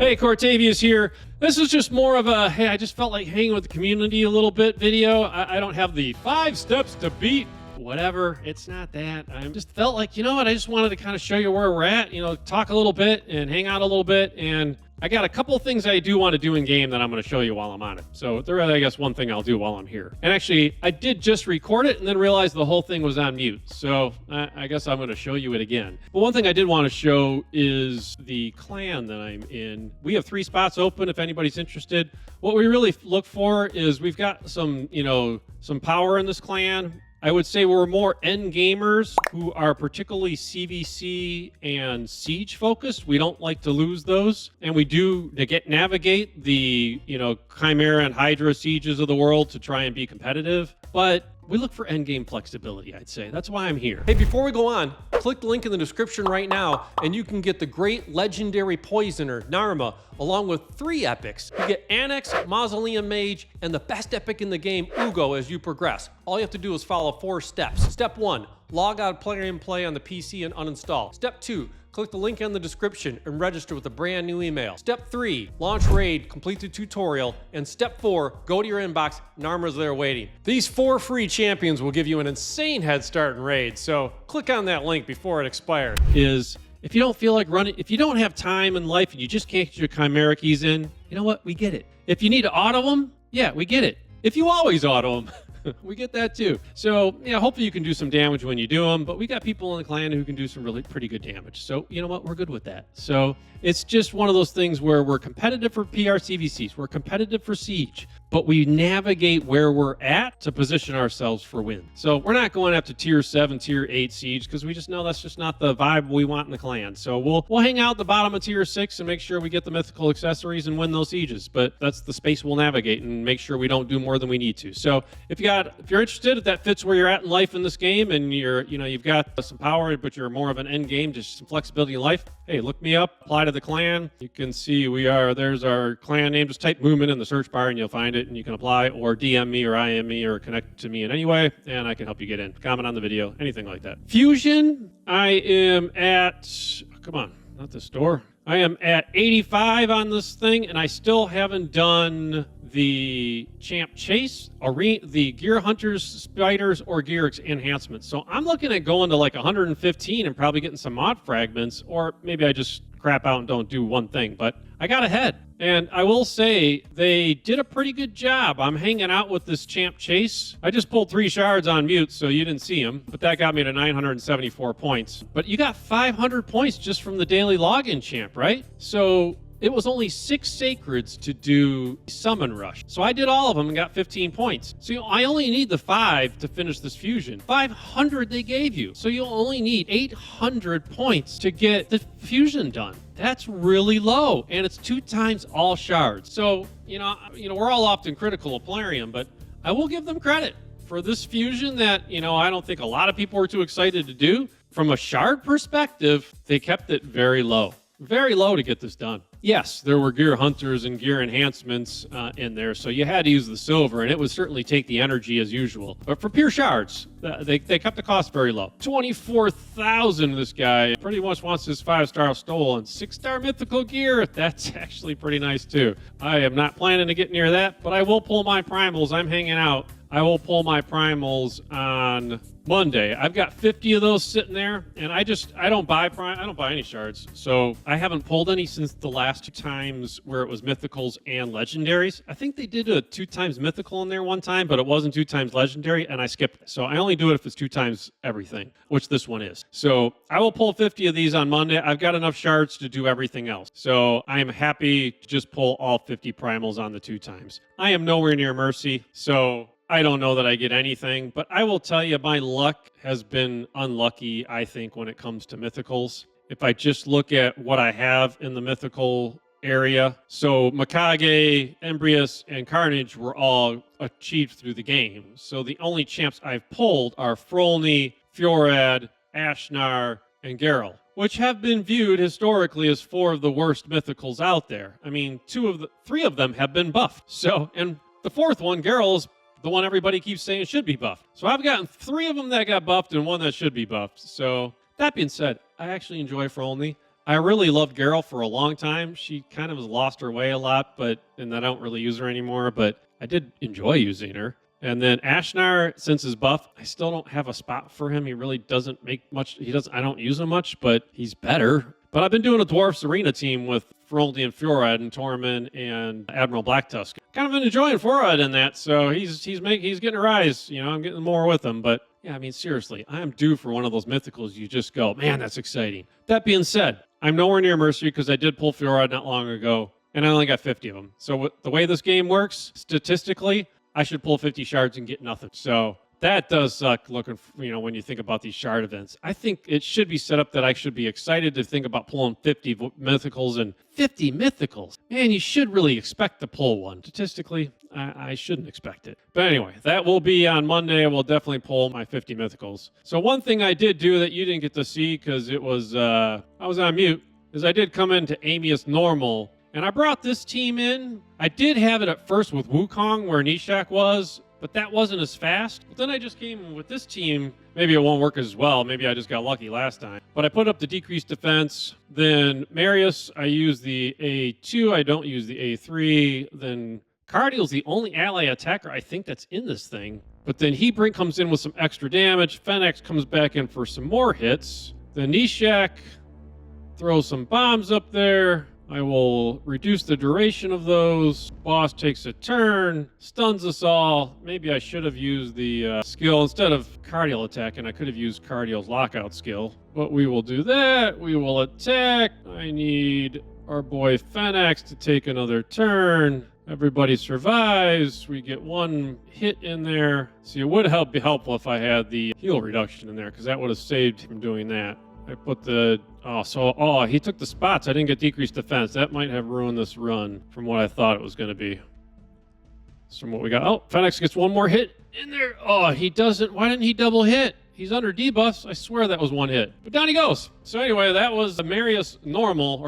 Hey, Cortavius here. This is just more of a, hey, I just felt like hanging with the community a little bit video. I don't have the 5 steps to beat whatever. It's not that. I just felt like, you know what, I just wanted to kind of show you where we're at, talk a little bit and hang out a little bit. And I got a couple of things I do want to do in game that I'm going to show you while I'm on it. So there is, I guess, one thing I'll do while I'm here. And actually, I did just record it and then realized the whole thing was on mute. So I guess I'm going to show you it again. But one thing I did want to show is the clan that I'm in. We have 3 spots open if anybody's interested. What we really look for is we've got some, some power in this clan. I would say we're more end gamers who are particularly CVC and siege focused. We don't like to lose those. And we do navigate the, Chimera and Hydra sieges of the world to try and be competitive. But we look for end game flexibility, I'd say. That's why I'm here. Hey, before we go on, click the link in the description right now, and you can get the great legendary poisoner, Narma, along with 3 epics. You get Anax, Mausoleum Mage, and the best epic in the game, Uugo, as you progress. All you have to do is follow 4 steps. Step 1, log out Play and Play on the PC and uninstall. Step 2, click the link in the description and register with a brand new email. Step 3, launch raid, complete the tutorial. And step 4, go to your inbox, Narma's there waiting. These 4 free champions will give you an insane head start in raid, so click on that link before it expires. If you don't feel like running, if you don't have time in life and you just can't get your Chimera keys in, you know what, we get it. If you need to auto them, yeah, we get it. If you always auto them, we get that too. So, yeah, hopefully you can do some damage when you do them, but we got people in the clan who can do some really pretty good damage. So, you know what? We're good with that. So, it's just one of those things where we're competitive for PRCVCs. We're competitive for Siege, but we navigate where we're at to position ourselves for win. So, we're not going up to tier 7, tier 8 Siege because we just know that's just not the vibe we want in the clan. So, we'll hang out at the bottom of tier 6 and make sure we get the mythical accessories and win those sieges. But that's the space we'll navigate and make sure we don't do more than we need to. So, if you're interested, if that fits where you're at in life in this game and you've got some power, but you're more of an end game, just some flexibility in life, hey, look me up, apply to the clan. You can see there's our clan name. Just type Movement in the search bar and you'll find it and you can apply, or DM me or IM me or connect to me in any way and I can help you get in. Comment on the video, anything like that. Fusion, I am at, come on, not this door. I am at 85 on this thing and I still haven't done the Champ Chase, the Gear Hunters, Spiders, or Gear Enhancements. So I'm looking at going to like 115 and probably getting some mod fragments, or maybe I just crap out and don't do one thing, but I got ahead. And I will say they did a pretty good job. I'm hanging out with this Champ Chase. I just pulled 3 shards on mute, so you didn't see them, but that got me to 974 points. But you got 500 points just from the daily login champ, right? So it was only 6 sacreds to do Summon Rush. So I did all of them and got 15 points. So I only need the 5 to finish this fusion. 500 they gave you. So you'll only need 800 points to get the fusion done. That's really low, and it's 2 times all shards. So, we're all often critical of Plarium, but I will give them credit for this fusion that, I don't think a lot of people were too excited to do. From a shard perspective, they kept it very low to get this done. Yes, there were Gear Hunters and Gear Enhancements in there, so you had to use the silver, and it would certainly take the energy as usual. But for pure shards, they kept the cost very low. 24,000 this guy pretty much wants his 5-star stole and 6-star mythical gear. That's actually pretty nice too. I am not planning to get near that, but I will pull my primals. I'm hanging out. I will pull my primals on Monday. I've got 50 of those sitting there, and I don't buy any shards. So I haven't pulled any since the last 2 times where it was mythicals and legendaries. I think they did a 2 times mythical in there one time, but it wasn't 2 times legendary, and I skipped it. So I only do it if it's 2 times everything, which this one is. So I will pull 50 of these on Monday. I've got enough shards to do everything else. So I am happy to just pull all 50 primals on the 2 times. I am nowhere near Mercy, so I don't know that I get anything, but I will tell you my luck has been unlucky, I think, when it comes to mythicals. If I just look at what I have in the mythical area, so Mikage, Embrius, and Carnage were all achieved through the game. So the only champs I've pulled are Frolny, Fjorad, Ashnar, and Geralt, which have been viewed historically as 4 of the worst mythicals out there. I mean, 3 of them have been buffed. So, and the 4th one, Geralt, is the one everybody keeps saying should be buffed. So I've gotten 3 of them that got buffed and 1 that should be buffed. So that being said, I actually enjoy Frolny. I really loved Geralt for a long time. She kind of has lost her way a lot, and I don't really use her anymore, but I did enjoy using her. And then Ashnar, since his buff, I still don't have a spot for him. He really doesn't make much. I don't use him much, but he's better. But I've been doing a Dwarfs Arena team with Feroldi and Fjorad and Tormund and Admiral Blacktusk. Kind of been enjoying Fjorad in that, so he's getting a rise. I'm getting more with him. But yeah, I mean, seriously, I am due for one of those mythicals. You just go, man, that's exciting. That being said, I'm nowhere near Mercy because I did pull Fjorad not long ago, and I only got 50 of them. So the way this game works, statistically, I should pull 50 shards and get nothing. So that does suck looking, when you think about these shard events. I think it should be set up that I should be excited to think about pulling 50 mythicals and 50 mythicals. Man, you should really expect to pull one. Statistically, I shouldn't expect it. But anyway, that will be on Monday. I will definitely pull my 50 mythicals. So one thing I did do that you didn't get to see because it was, I was on mute, is I did come into Amius Normal. And I brought this team in. I did have it at first with Wukong where Nishak was, but that wasn't as fast. But then I just came with this team. Maybe it won't work as well. Maybe I just got lucky last time. But I put up the decreased defense. Then Marius, I use the A2. I don't use the A3. Then Cardial's the only ally attacker I think that's in this thing. But then he comes in with some extra damage. Fennex comes back in for some more hits. Then Nishak throws some bombs up there. I will reduce the duration of those. Boss takes a turn, stuns us all. Maybe I should have used the skill instead of Cardial attack, and I could have used Cardial's lockout skill. But we will do that. We will attack. I need our boy Fennex to take another turn. Everybody survives. We get one hit in there. See, it would be helpful if I had the heal reduction in there, because that would have saved from doing that. I put he took the spots. I didn't get decreased defense. That might have ruined this run from what I thought it was going to be. So from what we got. Oh, Fennex gets one more hit in there. Oh, he doesn't. Why didn't he double hit? He's under debuffs. I swear that was one hit. But down he goes. So anyway, that was Amius Normal.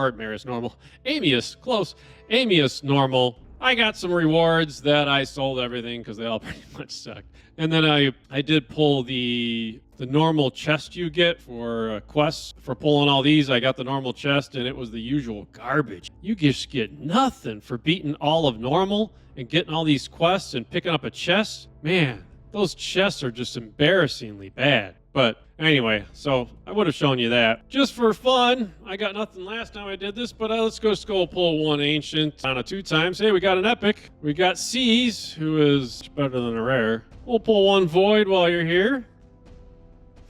Amius, close. Amius Normal. I got some rewards that I sold everything because they all pretty much sucked. And then I did pull the normal chest you get for quests. For pulling all these, I got the normal chest, and it was the usual garbage. You just get nothing for beating all of normal and getting all these quests and picking up a chest. Man, those chests are just embarrassingly bad. But anyway, so I would have shown you that. Just for fun, I got nothing last time I did this, but let's go pull one Ancient on a 2 times. Hey, we got an Epic. We got Seas, who is better than a Rare. We'll pull one Void while you're here.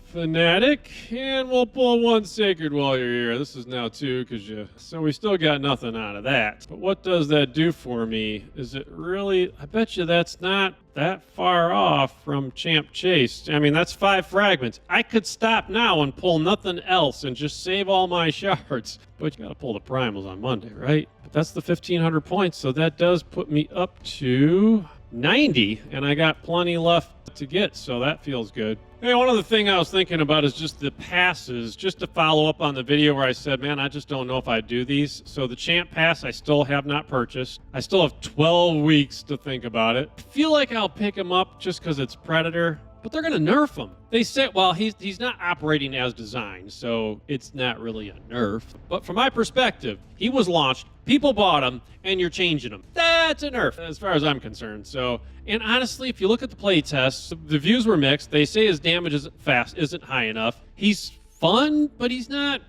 Fanatic, and we'll pull one Sacred while you're here. This is now 2, so we still got nothing out of that. But what does that do for me? Is it really, I bet you that's not that far off from Champ Chase. I mean, that's 5 fragments. I could stop now and pull nothing else and just save all my shards. But you gotta pull the primals on Monday, right? But that's the 1,500 points, so that does put me up to 90, and I got plenty left to get, so that feels good. Hey, one other thing I was thinking about is just the passes, just to follow up on the video where I said, man, I just don't know if I do these. So the Champ Pass I still have not purchased. I still have 12 weeks to think about it. I feel like I'll pick him up just because it's Predator, but they're going to nerf him. They say, well, he's not operating as designed, so it's not really a nerf. But from my perspective, he was launched, people bought him, and you're changing him. That's a nerf, as far as I'm concerned. So, and honestly, if you look at the play tests, the views were mixed. They say his damage isn't high enough. He's fun, but he's not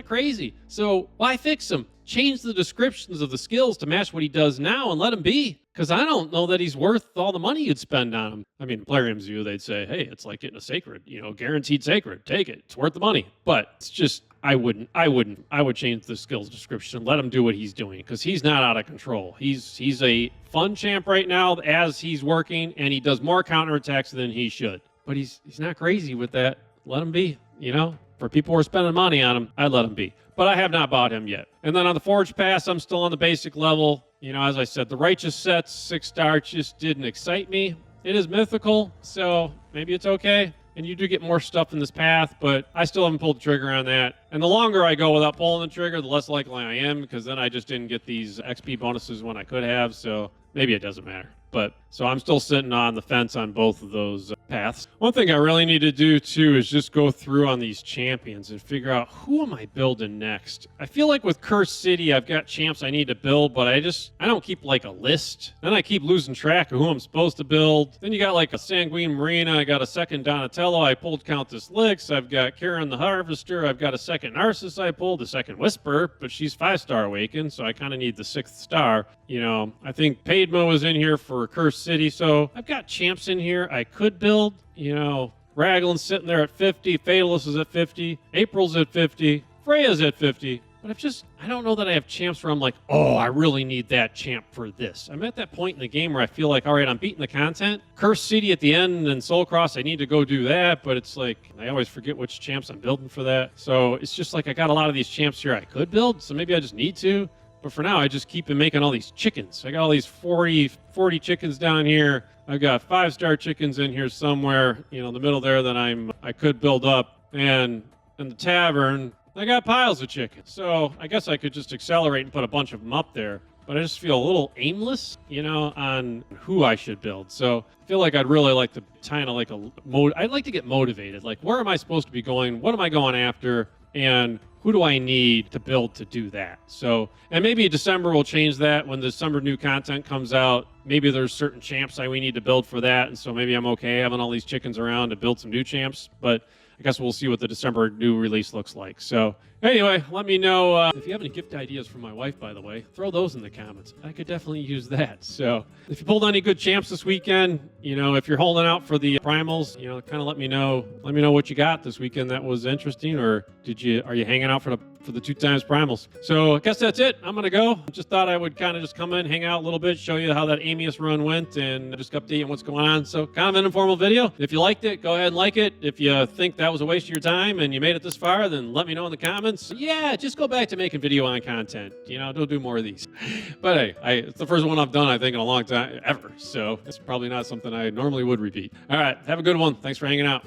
crazy. So why fix him? Change the descriptions of the skills to match what he does now and let him be. Because I don't know that he's worth all the money you'd spend on him. I mean, Plarium's view, they'd say, hey, it's like getting a sacred, guaranteed sacred. Take it. It's worth the money. But it's just, I wouldn't. I would change the skills description. Let him do what he's doing because he's not out of control. He's a fun champ right now as he's working, and he does more counterattacks than he should. But he's not crazy with that. Let him be, For people who are spending money on him, I'd let him be. But I have not bought him yet. And then on the Forge Pass, I'm still on the basic level. As I said, the Righteous sets, 6-star, just didn't excite me. It is mythical, so maybe it's okay. And you do get more stuff in this path, but I still haven't pulled the trigger on that. And the longer I go without pulling the trigger, the less likely I am, because then I just didn't get these XP bonuses when I could have, so maybe it doesn't matter. But so I'm still sitting on the fence on both of those paths. One thing I really need to do too is just go through on these champions and figure out who am I building next. I feel like with Cursed City, I've got champs I need to build, but I don't keep like a list. Then I keep losing track of who I'm supposed to build. Then you got like a Sanguine Marina. I got a second Donatello. I pulled Countess Lix. I've got Karen the Harvester. I've got a second Narcissus I pulled, a second Whisper, but she's 5-star awakened, so I kind of need the 6th star. You know, I think Paidmo is in here for Cursed City, so I've got champs in here I could build. You know, Raglan's sitting there at 50, Fatalist is at 50, April's at 50, Freya's at 50. But I don't know that I have champs where I'm like, oh, I really need that champ for this. I'm at that point in the game where I feel like, all right, I'm beating the content. Cursed City at the end and Soul Cross, I need to go do that. But it's like, I always forget which champs I'm building for that. So it's just like I got a lot of these champs here I could build. So maybe I just need to. But for now, I just keep making all these chickens. I got all these 40 chickens down here. I've got 5-star chickens in here somewhere, you know, in the middle there that I could build up. And in the tavern, I got piles of chickens. So I guess I could just accelerate and put a bunch of them up there. But I just feel a little aimless, you know, on who I should build. So I feel like I'd really like to kind of like I'd like to get motivated. Like, where am I supposed to be going? What am I going after? And who do I need to build to do that? So, and maybe December will change that when December new content comes out. Maybe there's certain champs we need to build for that. And so maybe I'm okay having all these chickens around to build some new champs. But I guess we'll see what the December new release looks like. So anyway, let me know if you have any gift ideas for my wife, by the way. Throw those in the comments. I could definitely use that. So if you pulled any good champs this weekend, you know, if you're holding out for the primals, you know, kind of let me know what you got this weekend that was interesting, or are you hanging out for the 2x primals? So I guess that's it. I'm going to go. Just thought I would kind of just come in, hang out a little bit, show you how that Amius run went, and just update you on what's going on. So kind of an informal video. If you liked it, go ahead and like it. If you think that was a waste of your time and you made it this far, then let me know in the comments. Yeah, just go back to making video on content. You know, don't do more of these. But hey, it's the first one I've done, I think, in a long time, ever. So it's probably not something I normally would repeat. All right, have a good one. Thanks for hanging out.